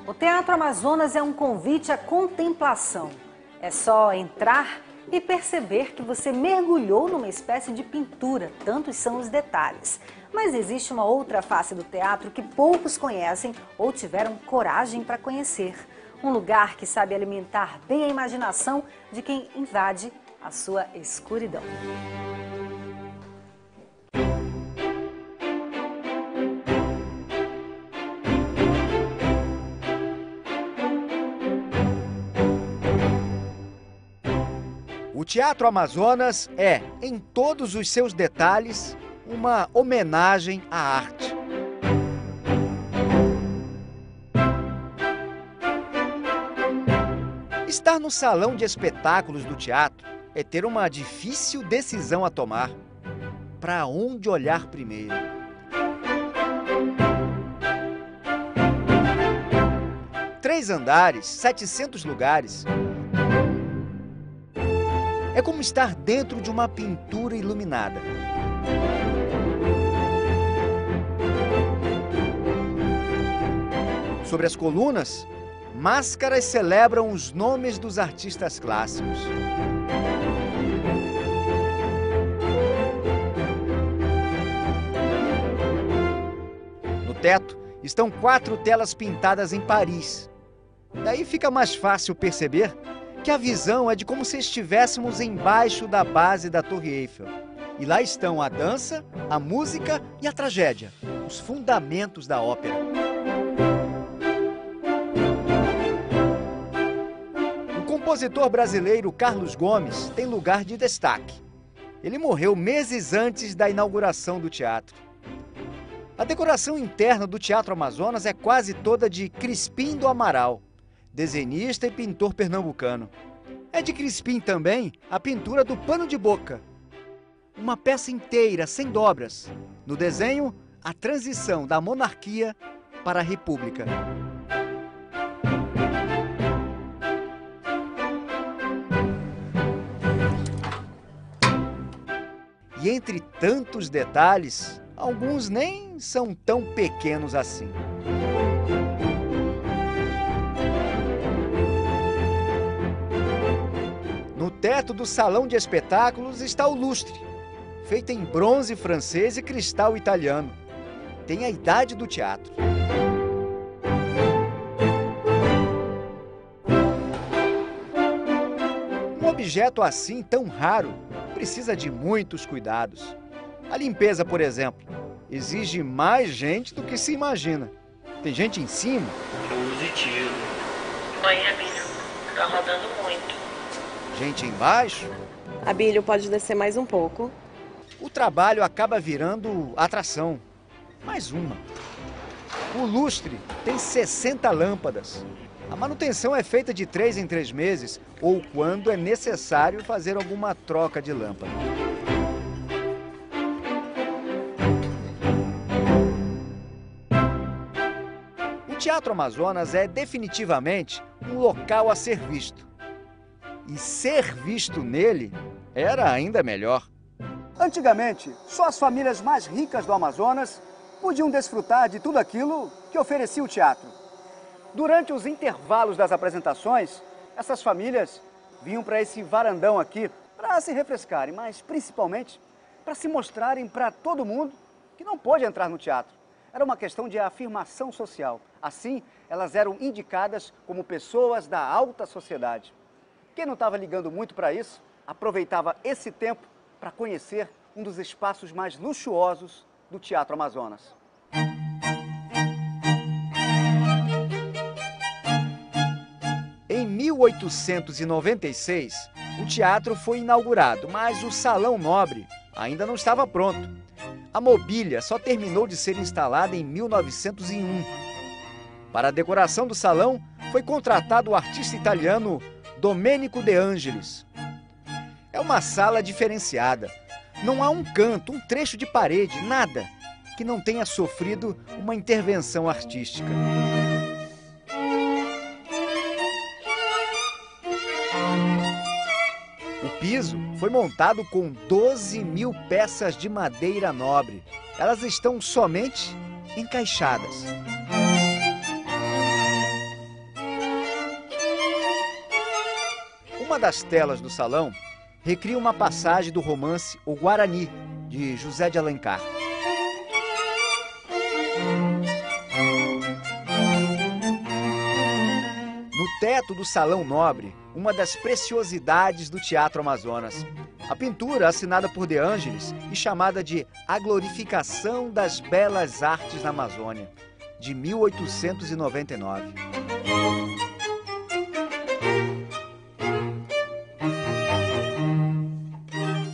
O Teatro Amazonas é um convite à contemplação. É só entrar e perceber que você mergulhou numa espécie de pintura, tantos são os detalhes. Mas existe uma outra face do teatro que poucos conhecem ou tiveram coragem para conhecer. Um lugar que sabe alimentar bem a imaginação de quem invade a sua escuridão. O Teatro Amazonas é, em todos os seus detalhes, uma homenagem à arte. Estar no salão de espetáculos do teatro é ter uma difícil decisão a tomar. Para onde olhar primeiro? Três andares, 700 lugares. É como estar dentro de uma pintura iluminada. Sobre as colunas, máscaras celebram os nomes dos artistas clássicos. No teto estão 4 telas pintadas em Paris. Daí fica mais fácil perceber que a visão é de como se estivéssemos embaixo da base da Torre Eiffel. E lá estão a dança, a música e a tragédia, os fundamentos da ópera. O compositor brasileiro Carlos Gomes tem lugar de destaque. Ele morreu meses antes da inauguração do teatro. A decoração interna do Teatro Amazonas é quase toda de Crispim do Amaral, desenhista e pintor pernambucano. É de Crispim também a pintura do Pano de Boca. Uma peça inteira, sem dobras. No desenho, a transição da monarquia para a república. E entre tantos detalhes, alguns nem são tão pequenos assim. No teto do salão de espetáculos está o lustre, feito em bronze francês e cristal italiano. Tem a idade do teatro. Um objeto assim tão raro precisa de muitos cuidados. A limpeza, por exemplo, exige mais gente do que se imagina. Tem gente em cima. Positivo. Mãe, Abílio, tá rodando muito. Gente embaixo. Abílio, pode descer mais um pouco. O trabalho acaba virando atração. Mais uma. O lustre tem 60 lâmpadas. A manutenção é feita de 3 em 3 meses, ou quando é necessário fazer alguma troca de lâmpada. O Teatro Amazonas é definitivamente um local a ser visto. E ser visto nele era ainda melhor. Antigamente, só as famílias mais ricas do Amazonas podiam desfrutar de tudo aquilo que oferecia o teatro. Durante os intervalos das apresentações, essas famílias vinham para esse varandão aqui para se refrescarem, mas principalmente para se mostrarem para todo mundo que não pôde entrar no teatro. Era uma questão de afirmação social. Assim, elas eram indicadas como pessoas da alta sociedade. Quem não estava ligando muito para isso, aproveitava esse tempo para conhecer um dos espaços mais luxuosos do Teatro Amazonas. Em 1896, o teatro foi inaugurado, mas o Salão Nobre ainda não estava pronto. A mobília só terminou de ser instalada em 1901. Para a decoração do salão, foi contratado o artista italiano Domenico De Angelis. É uma sala diferenciada. Não há um canto, um trecho de parede, nada que não tenha sofrido uma intervenção artística. O piso foi montado com 12.000 peças de madeira nobre. Elas estão somente encaixadas. Uma das telas do salão recria uma passagem do romance O Guarani, de José de Alencar. No teto do Salão Nobre, uma das preciosidades do Teatro Amazonas. A pintura, assinada por De Ângelis e chamada de A Glorificação das Belas Artes na Amazônia, de 1899.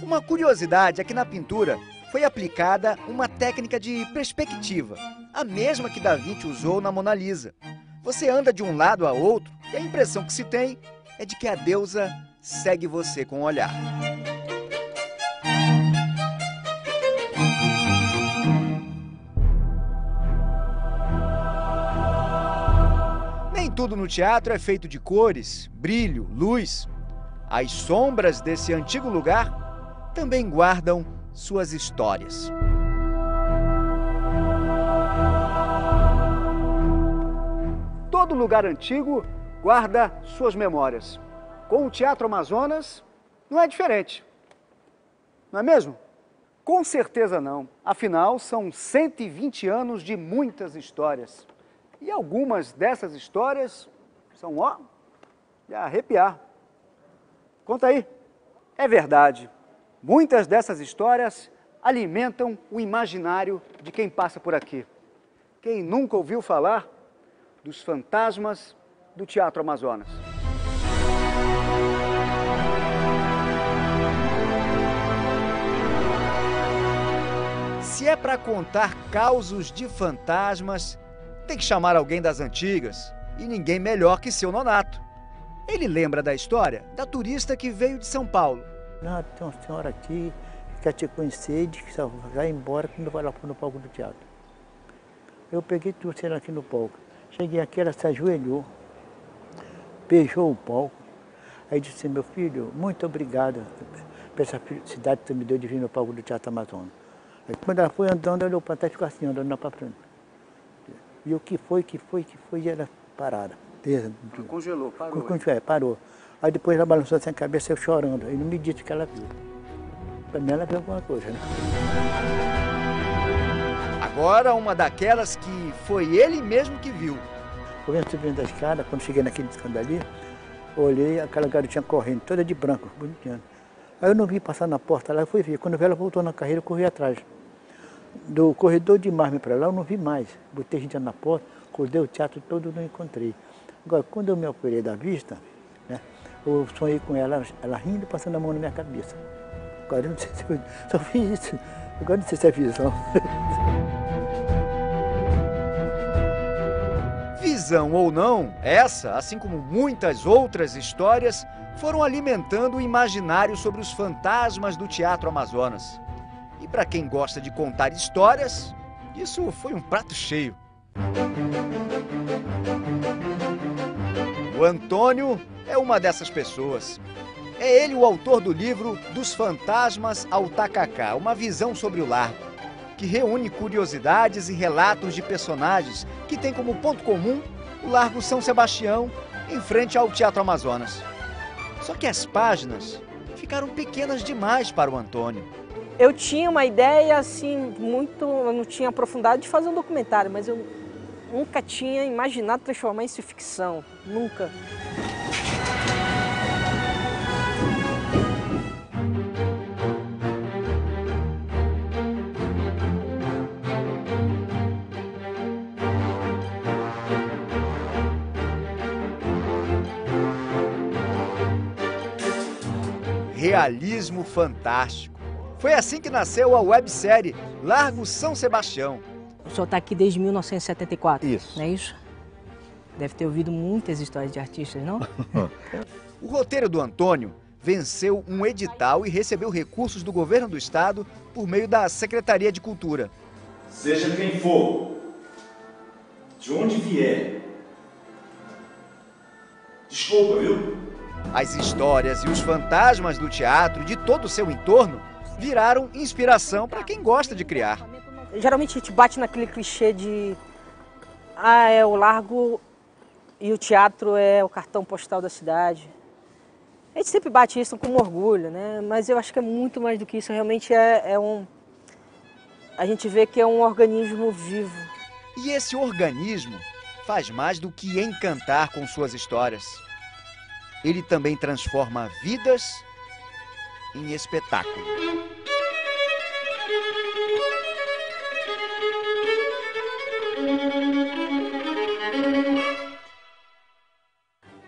Uma curiosidade é que na pintura foi aplicada uma técnica de perspectiva, a mesma que Da Vinci usou na Mona Lisa. Você anda de um lado a outro e a impressão que se tem é de que a deusa segue você com o olhar. Nem tudo no teatro é feito de cores, brilho, luz. As sombras desse antigo lugar também guardam suas histórias. Todo lugar antigo guarda suas memórias. Com o Teatro Amazonas, não é diferente. Não é mesmo? Com certeza não. Afinal, são 120 anos de muitas histórias. E algumas dessas histórias são, ó, de arrepiar. Conta aí. É verdade. Muitas dessas histórias alimentam o imaginário de quem passa por aqui. Quem nunca ouviu falar dos fantasmas do Teatro Amazonas? Se é para contar causos de fantasmas, tem que chamar alguém das antigas, e ninguém melhor que seu Nonato. Ele lembra da história da turista que veio de São Paulo. Não, tem uma senhora aqui que quer te conhecer e diz que só vai embora quando vai lá no palco do teatro. Eu peguei e trouxe ela aqui no palco. Cheguei aqui, ela se ajoelhou, beijou o palco. Aí disse, meu filho, muito obrigado por essa felicidade que você me deu de vir no palco do Teatro Amazonas. Aí quando ela foi andando, ela olhou para trás e ficou assim, andando lá para frente. E o que foi, e ela parada. Congelou, parou. Parou. Aí depois ela balançou assim a cabeça, eu chorando. Aí não me disse o que ela viu. Para mim ela viu alguma coisa, né? Agora uma daquelas que foi ele mesmo que viu. Eu venho subindo da escada, quando cheguei naquele escada ali, olhei aquela garotinha correndo, toda de branco, bonitinha. Aí eu não vi passar na porta lá, eu fui ver. Quando eu vi ela voltou na carreira, eu corri atrás. Do corredor de mármore para lá, eu não vi mais. Botei gente na porta, acordei o teatro todo, não encontrei. Agora, quando eu me operei da vista, né, eu sonhei com ela rindo e passando a mão na minha cabeça. Agora eu não sei se eu só fiz isso. Agora não sei se é visão. Visão ou não, essa, assim como muitas outras histórias, foram alimentando o imaginário sobre os fantasmas do Teatro Amazonas. E para quem gosta de contar histórias, isso foi um prato cheio. O Antônio é uma dessas pessoas. É ele o autor do livro Dos Fantasmas ao Tacacá, uma visão sobre o largo, que reúne curiosidades e relatos de personagens que tem como ponto comum o Largo São Sebastião, em frente ao Teatro Amazonas. Só que as páginas ficaram pequenas demais para o Antônio. Eu tinha uma ideia assim, eu não tinha aprofundado de fazer um documentário, mas eu nunca tinha imaginado transformar isso em ficção, nunca. Realismo fantástico. Foi assim que nasceu a websérie Largo São Sebastião. O senhor está aqui desde 1974, Isso. não é isso? Deve ter ouvido muitas histórias de artistas, não? O roteiro do Antônio venceu um edital e recebeu recursos do governo do estado por meio da Secretaria de Cultura. Seja quem for, de onde vier, desculpa, viu? As histórias e os fantasmas do teatro e de todo o seu entorno viraram inspiração para quem gosta de criar. Geralmente a gente bate naquele clichê de o largo e o teatro é o cartão postal da cidade. A gente sempre bate isso com orgulho, né? Mas eu acho que é muito mais do que isso. Realmente a gente vê que é um organismo vivo. E esse organismo faz mais do que encantar com suas histórias. Ele também transforma vidas em espetáculo.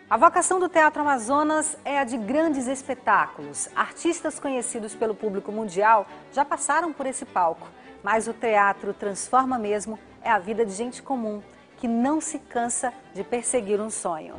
A vocação do Teatro Amazonas é a de grandes espetáculos. Artistas conhecidos pelo público mundial já passaram por esse palco. Mas o teatro transforma mesmo é a vida de gente comum, que não se cansa de perseguir um sonho.